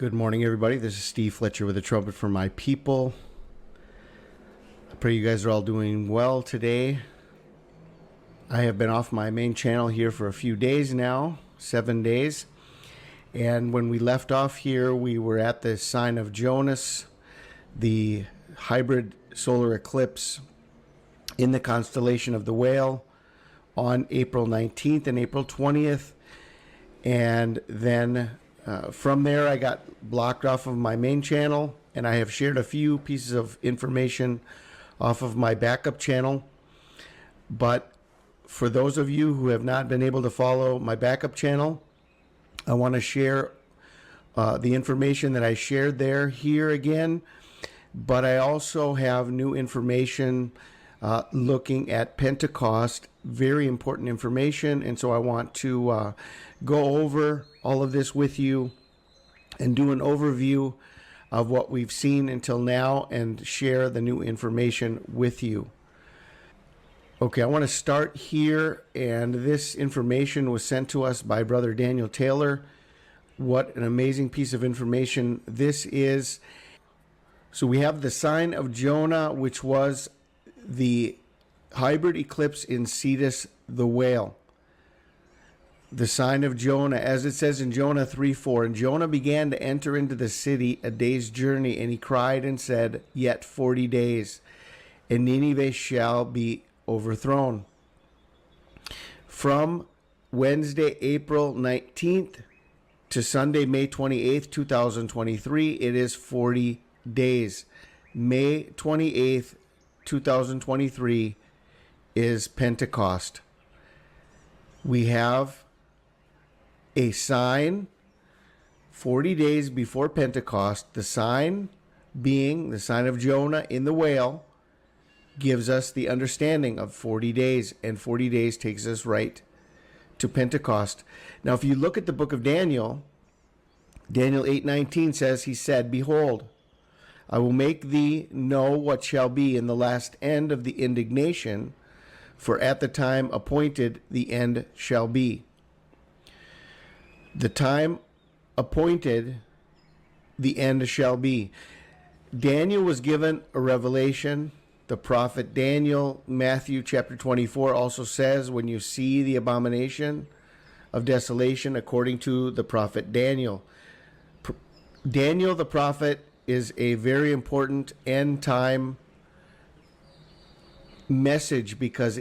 Good morning, everybody. This is Steve Fletcher with a trumpet for my people. I pray you guys are all doing well today. I have been off my main channel here for a few days now, 7 days. And when we left off here, we were at the sign of Jonas, the hybrid solar eclipse in the constellation of the Whale on April 19th and April 20th. And then from there, I got blocked off of my main channel, and I have shared a few pieces of information off of my backup channel. But for those of you who have not been able to follow my backup channel, I want to share the information that I shared there here again. But I also have new information looking at Pentecost, very important information. And so I want to go over all of this with you and do an overview of what we've seen until now and share the new information with you. Okay, I want to start here, and this information was sent to us by Brother Daniel Taylor. What an amazing piece of information this is. So we have the sign of Jonah, which was the hybrid eclipse in Cetus the Whale. The sign of Jonah, as it says in Jonah 3:4, and Jonah began to enter into the city a day's journey, and he cried and said, yet 40 days, and Nineveh shall be overthrown. From Wednesday, April 19th to Sunday, May 28th, 2023, it is 40 days. May 28th, 2023 is Pentecost. We have a sign 40 days before Pentecost. The sign being the sign of Jonah in the whale gives us the understanding of 40 days, and 40 days takes us right to Pentecost. Now, if you look at the book of Daniel, Daniel 8:19 says, he said, behold, I will make thee know what shall be in the last end of the indignation, for at the time appointed the end shall be. The time appointed the end shall be. Daniel was given a revelation. The prophet Daniel, Matthew chapter 24, also says, when you see the abomination of desolation, according to the prophet Daniel. Daniel the prophet is a very important end time message, because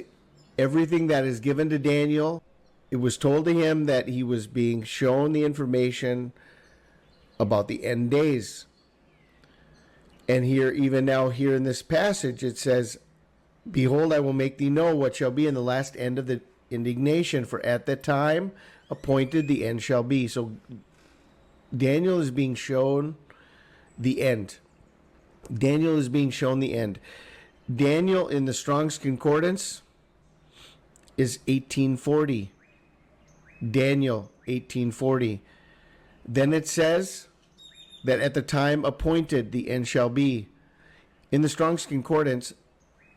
everything that is given to Daniel, it was told to him that he was being shown the information about the end days. And here, even now here in this passage, it says, behold, I will make thee know what shall be in the last end of the indignation, for at that time appointed the end shall be. So Daniel is being shown the end. Daniel is being shown the end. Daniel in the Strong's Concordance is 1840. Daniel 1840. Then it says that at the time appointed the end shall be. In the Strong's Concordance,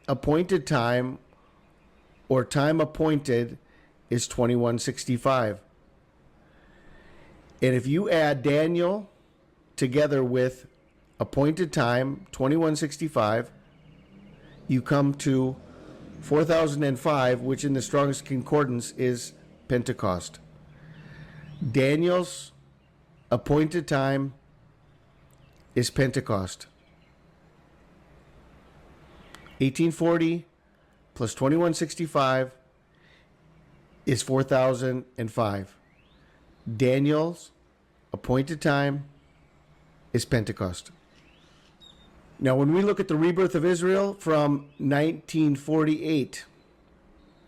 appointed time or time appointed is 2165. And if you add Daniel together with appointed time 2165, you come to 4005, which in the Strong's Concordance is Pentecost. Daniel's appointed time is Pentecost. 1840 plus 2165 is 4005. Daniel's appointed time is Pentecost. Now, when we look at the rebirth of Israel from 1948,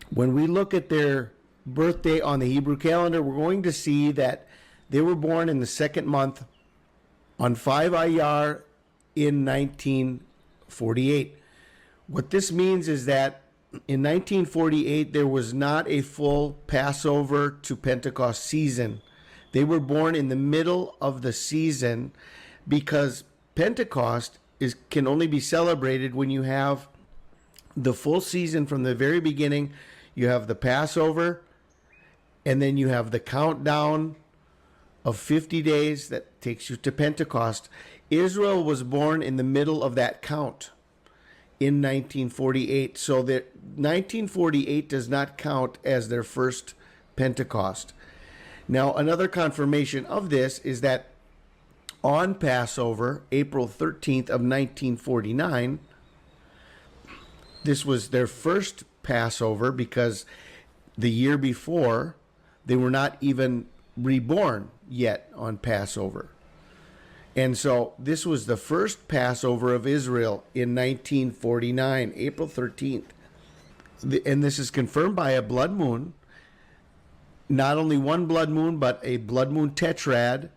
when we look at their birthday on the Hebrew calendar, we're going to see that they were born in the second month on 5 Iyar in 1948. What this means is that in 1948, there was not a full Passover to Pentecost season. They were born in the middle of the season, because Pentecost can only be celebrated when you have the full season from the very beginning. You have the Passover, and then you have the countdown of 50 days that takes you to Pentecost. Israel was born in the middle of that count in 1948. So that 1948 does not count as their first Pentecost. Now, another confirmation of this is that on Passover, April 13th of 1949, this was their first Passover because the year before, they were not even reborn yet on Passover. And so this was the first Passover of Israel in 1949, April 13th. And this is confirmed by a blood moon. Not only one blood moon, but a blood moon tetrad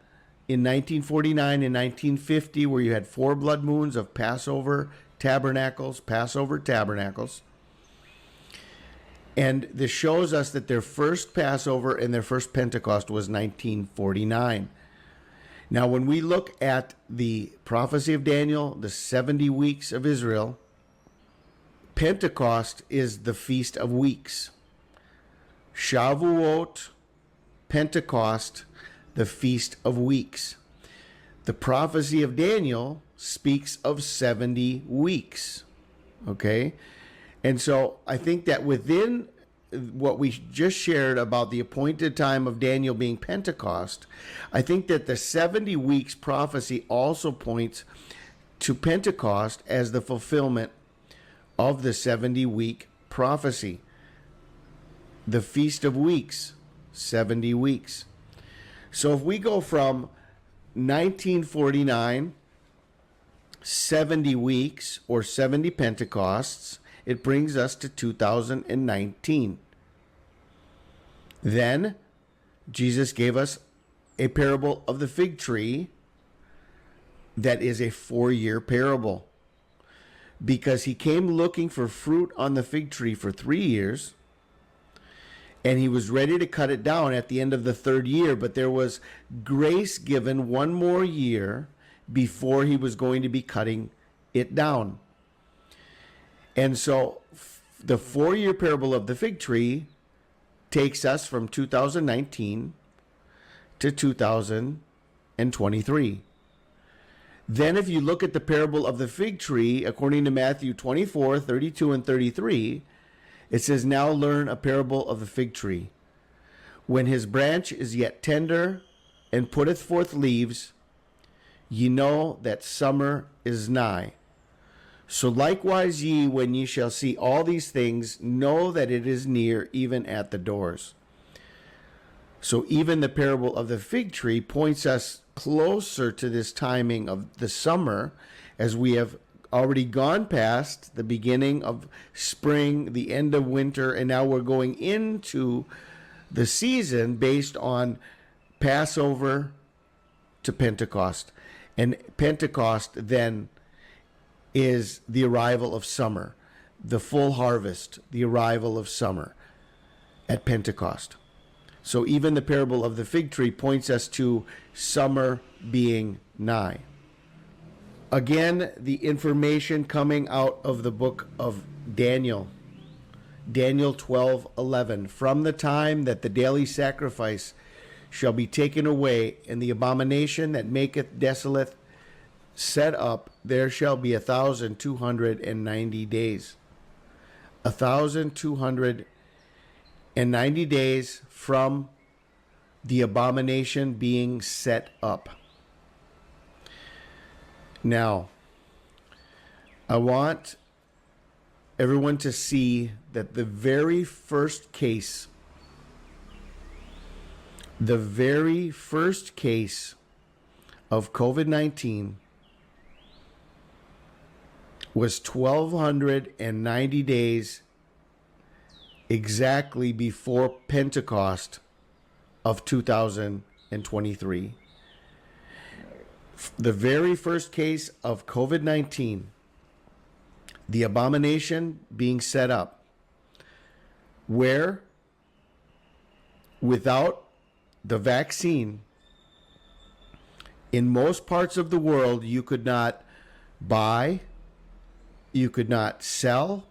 in 1949 and 1950, where you had 4 blood moons of Passover tabernacles, Passover tabernacles. And this shows us that their first Passover and their first Pentecost was 1949. Now, when we look at the prophecy of Daniel, the 70 weeks of Israel, Pentecost is the Feast of Weeks. Shavuot, Pentecost, the Feast of Weeks. The prophecy of Daniel speaks of 70 weeks. Okay? And so I think that within what we just shared about the appointed time of Daniel being Pentecost, I think that the 70 weeks prophecy also points to Pentecost as the fulfillment of the 70-week prophecy. The Feast of Weeks, 70 weeks. So if we go from 1949, 70 weeks or 70 Pentecosts, it brings us to 2019. Then Jesus gave us a parable of the fig tree that is a 4-year parable, because he came looking for fruit on the fig tree for 3 years, and he was ready to cut it down at the end of the 3rd year, but there was grace given 1 more year before he was going to be cutting it down. And so the 4-year parable of the fig tree takes us from 2019 to 2023. Then if you look at the parable of the fig tree, according to Matthew 24, 32, and 33, it says, "Now learn a parable of the fig tree. When his branch is yet tender and putteth forth leaves, ye know that summer is nigh. So likewise ye, when ye shall see all these things, know that it is near, even at the doors." So even the parable of the fig tree points us closer to this timing of the summer, as we have already gone past the beginning of spring, the end of winter, and now we're going into the season based on Passover to Pentecost. And Pentecost then is the arrival of summer, the full harvest, the arrival of summer at Pentecost. So even the parable of the fig tree points us to summer being nigh. Again, the information coming out of the book of Daniel, Daniel 12:11, "From the time that the daily sacrifice shall be taken away, and the abomination that maketh desolate set up, there shall be 1,290 days." 1,290 days from the abomination being set up. Now, I want everyone to see that the very first case of COVID-19 was 1,290 days exactly before Pentecost of 2023. The very first case of COVID-19, the abomination being set up, where without the vaccine, in most parts of the world, you could not buy, you could not sell,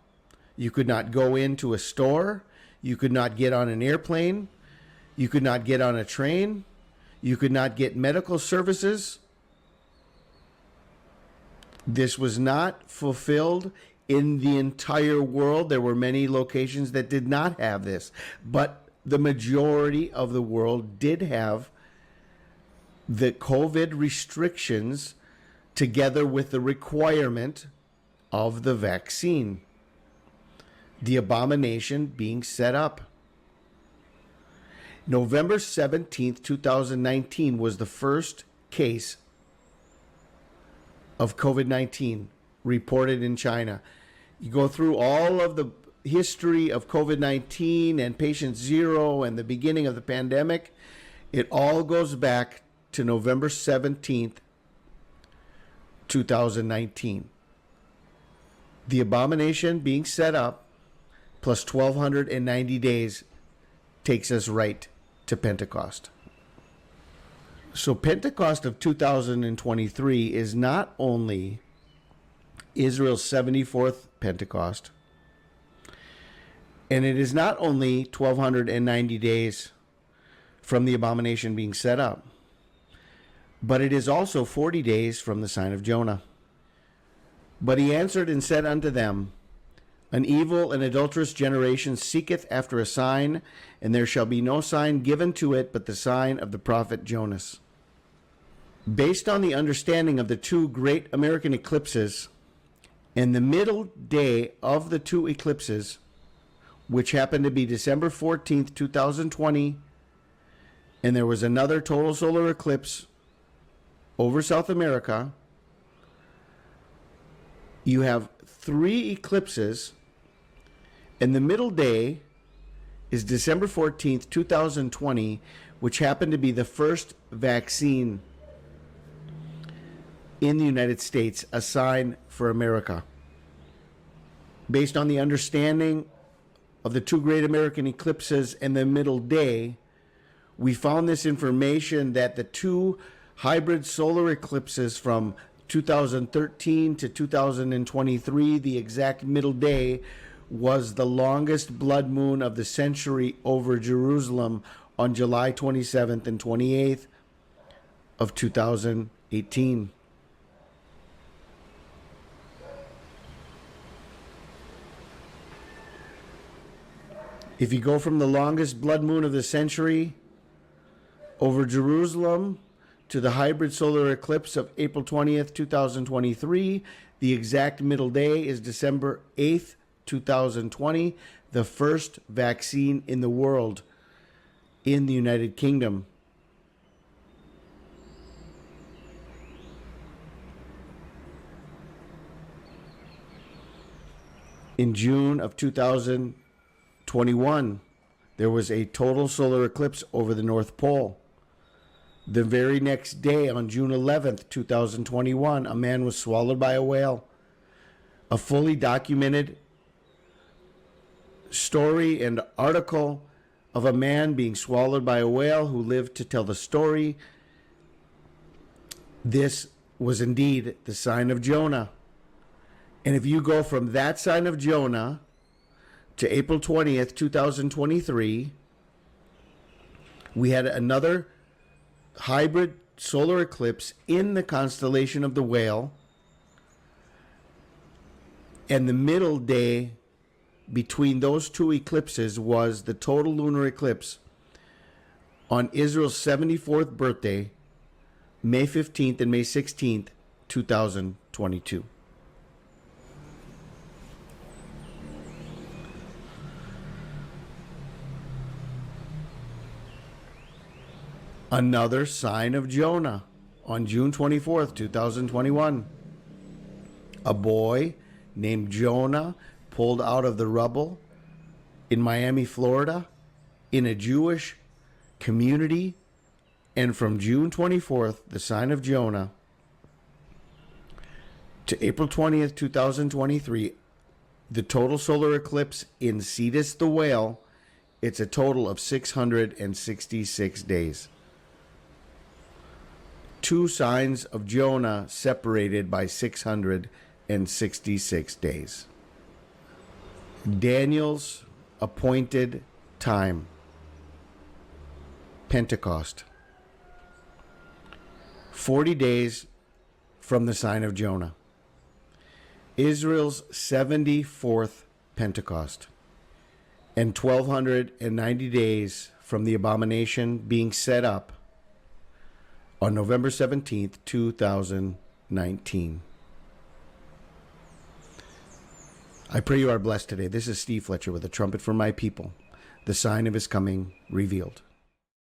you could not go into a store, you could not get on an airplane, you could not get on a train, You could not get medical services. This was not fulfilled in the entire world. There were many locations that did not have this, but the majority of the world did have the COVID restrictions together with the requirement of the vaccine. The abomination being set up. November 17th, 2019 was the first case of COVID-19 reported in China. You go through all of the history of COVID-19 and patient zero and the beginning of the pandemic. It all goes back to November 17th, 2019. The abomination being set up plus 1,290 days takes us right to Pentecost. So Pentecost of 2023 is not only Israel's 74th Pentecost, and it is not only 1,290 days from the abomination being set up, but it is also 40 days from the sign of Jonah. But he answered and said unto them, An evil and adulterous generation seeketh after a sign, and there shall be no sign given to it but the sign of the prophet Jonas. Based on the understanding of the two great American eclipses, and the middle day of the two eclipses, which happened to be December 14th, 2020, and there was another total solar eclipse over South America, you have 3 eclipses, and the middle day is December 14th, 2020, which happened to be the first vaccine in the United States, a sign for America. Based on the understanding of the two great American eclipses and the middle day, we found this information that the two hybrid solar eclipses from 2013 to 2023, the exact middle day, was the longest blood moon of the century over Jerusalem on July 27th and 28th of 2018. If you go from the longest blood moon of the century over Jerusalem to the hybrid solar eclipse of April 20th, 2023, the exact middle day is December 8th, 2020, the first vaccine in the world in the United Kingdom. In June of 2021, there was a total solar eclipse over the North Pole. The very next day, on June 11th, 2021, a man was swallowed by a whale. A fully documented story and article of a man being swallowed by a whale who lived to tell the story. This was indeed the sign of Jonah. And if you go from that sign of Jonah to April 20th, 2023, we had another hybrid solar eclipse in the constellation of the Whale, and the middle day between those two eclipses was the total lunar eclipse on Israel's 74th birthday, May 15th and May 16th, 2022. Another sign of Jonah on June 24th, 2021. A boy named Jonah pulled out of the rubble in Miami, Florida, in a Jewish community. And from June 24th, the sign of Jonah, to April 20th, 2023, the total solar eclipse in Cetus the Whale, it's a total of 666 days. 2 signs of Jonah separated by 666 days. Daniel's appointed time. Pentecost. 40 days from the sign of Jonah. Israel's 74th Pentecost. And 1,290 days from the abomination being set up on November 17th, 2019. I pray you are blessed today. This is Steve Fletcher with a trumpet for my people, the sign of his coming revealed.